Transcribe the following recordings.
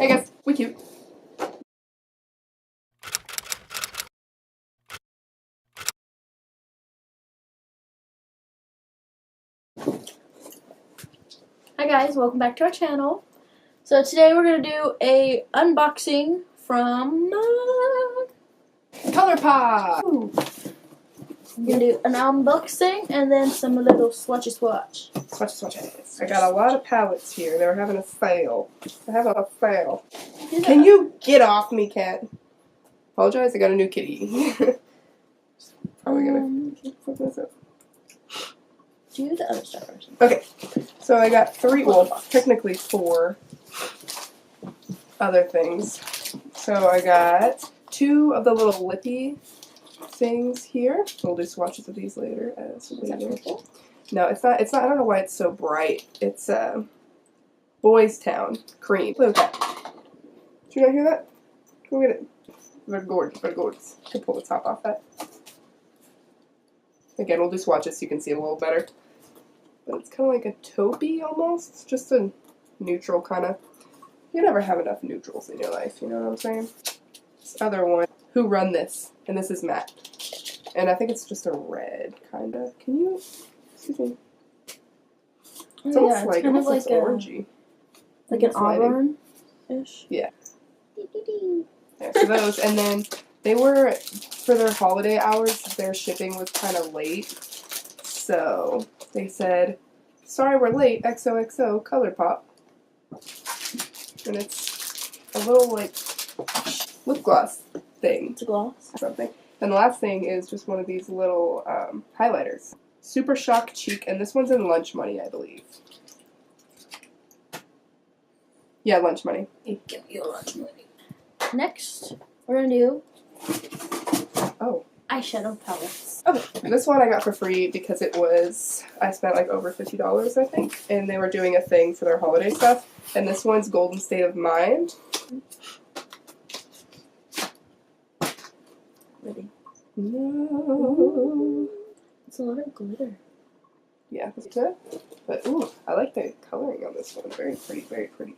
Hey guys, we cute. Hi guys, welcome back to our channel. So today we're going to do a unboxing from COLOURPOP! Ooh. We're going to do an unboxing and then some little swatches. Swatches. I got a lot of palettes here. They were having a sale. They're having a sale. Yeah. Can you get off me, cat? Apologize, I got a new kitty. Probably gonna flip this up. Do the other stuff first. Okay, so I got technically 4 other things. So I got 2 of the little lippy things here. We'll do swatches of these later. No, it's not. I don't know why it's so bright. It's Boys Town cream. Look at that. Did you not hear that? Go get it. They're gorgeous. To pull the top off that. Again, we'll do swatches so you can see it a little better. But it's kind of like a taupey almost. It's just a neutral kind of. You never have enough neutrals in your life, you know what I'm saying? This other one, Who Run This? And this is matte. And I think it's just a red, kind of. Can you? Excuse me. It's almost like orangey. Like an auburn-ish? Yeah. Yeah, so those. And then they were, for their holiday hours, their shipping was kind of late. So they said, sorry we're late, XOXO, COLOURPOP. And it's a little, like, lip gloss thing. It's a gloss? Something. And the last thing is just one of these little highlighters. Super Shock Cheek, and this one's in Lunch Money, I believe. Yeah, Lunch Money. Give me your lunch money. Next, we're going to do eyeshadow palettes. Okay, this one I got for free because it was, I spent like over $50, I think, and they were doing a thing for their holiday stuff, and this one's Golden State of Mind. Ready? No. It's a lot of glitter. Yeah, that's good. But, ooh, I like the coloring on this one. Very pretty, very pretty.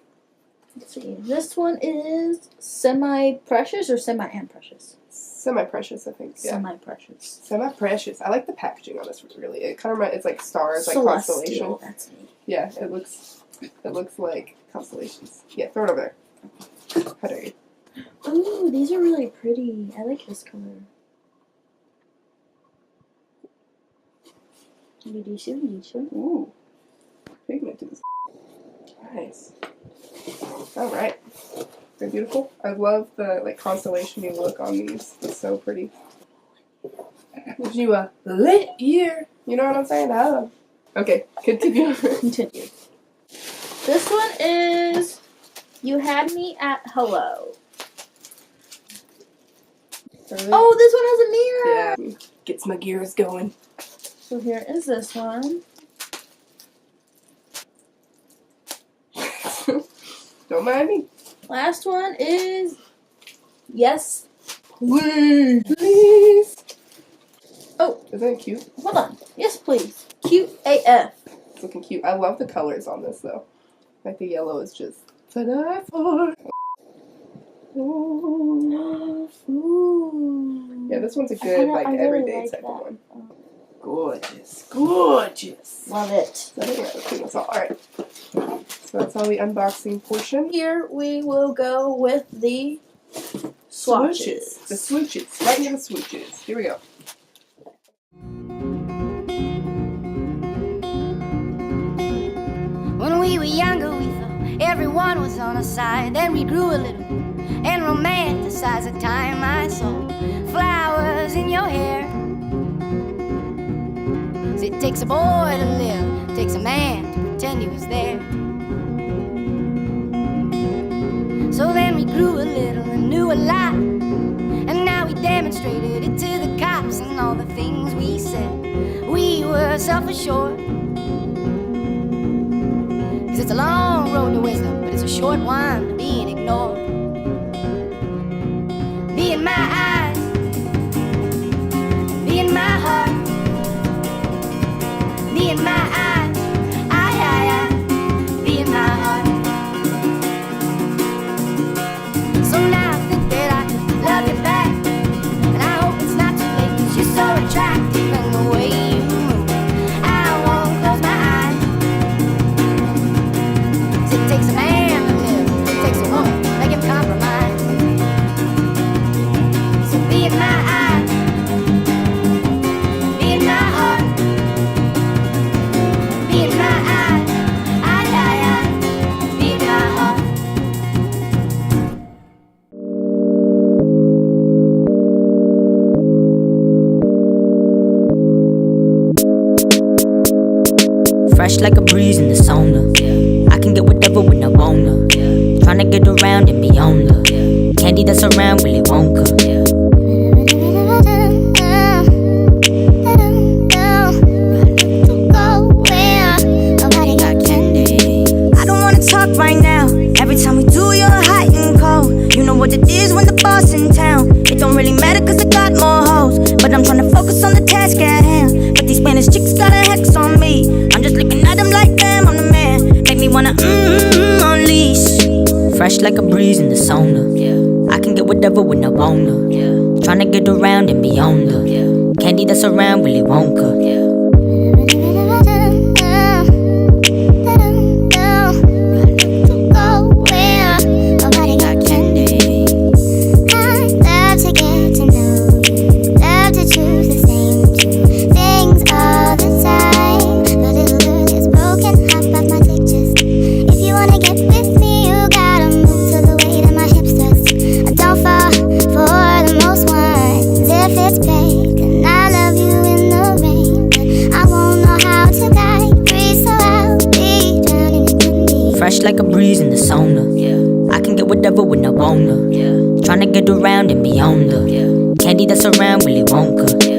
Let's see. This one is semi-precious or semi-and-precious? Semi-precious, I think. Yeah. Semi-precious. Semi-precious. I like the packaging on this one, really. It kind of reminds, it's like stars, like Celestial, constellation. that's me. Yeah, it looks like constellations. Yeah, throw it over there. How dare you? Ooh, these are really pretty. I like this color. Do you see one? Ooh. Pigmented. Nice. Alright. They're beautiful. I love the like constellation-y look on these. It's so pretty. Gives you a lit year. You know what I'm saying? Okay, continue. Continue. This one is You Had Me at Hello. Oh, this one has a mirror! Yeah, gets my gears going. So here is this one. Don't mind me. Last one is Yes, Please. Please. Oh. Isn't it cute? Hold on. Yes, please. Cute AF. It's looking cute. I love the colors on this, though. Like, the yellow is just to die for. Ooh. Ooh. Yeah, this one's a good, like, everyday type of one. Gorgeous. Gorgeous. Love it. Yeah, that's all. Alright. So that's all the unboxing portion. Here we will go with the swatches. The swooches. Right near the swooches. Here we go. When we were younger, we thought everyone was on our side. Then we grew a little and romanticized the time I saw flowers in your hair. So it takes a boy to live, it takes a man to pretend he was there. So then we grew a little and knew a lot, and now we demonstrated it to the cops and all the things we said. We were self-assured, 'cause it's a long road to wisdom, but it's a short one to being ignored. Be in my eyes, be in my heart, be in my eyes, be in my heart. It takes a man to live, it takes a woman to make him compromise. So be in my eye, be in my heart, be in my eye, be in my heart. Fresh like a breeze in the sauna. I can get whatever when I wanna. Tryna get around and be on the candy that's around Willy Wonka. I don't wanna talk right now. Every time we do, you're hot and cold. You know what it is when the boss in town. It don't really matter cause I got more hoes. But I'm tryna focus on the task at hand. But these Spanish chicks got a hex on me. I'm just looking at them like damn, I'm the man. Make me wanna unleash. Fresh like a breeze in the sauna. I can get whatever when I wanna. Tryna get around and be on the candy that's around Willy Wonka. Fresh like a breeze in the sauna. I can get whatever when I wanna. Tryna get around and be on the candy that's around Willy Wonka.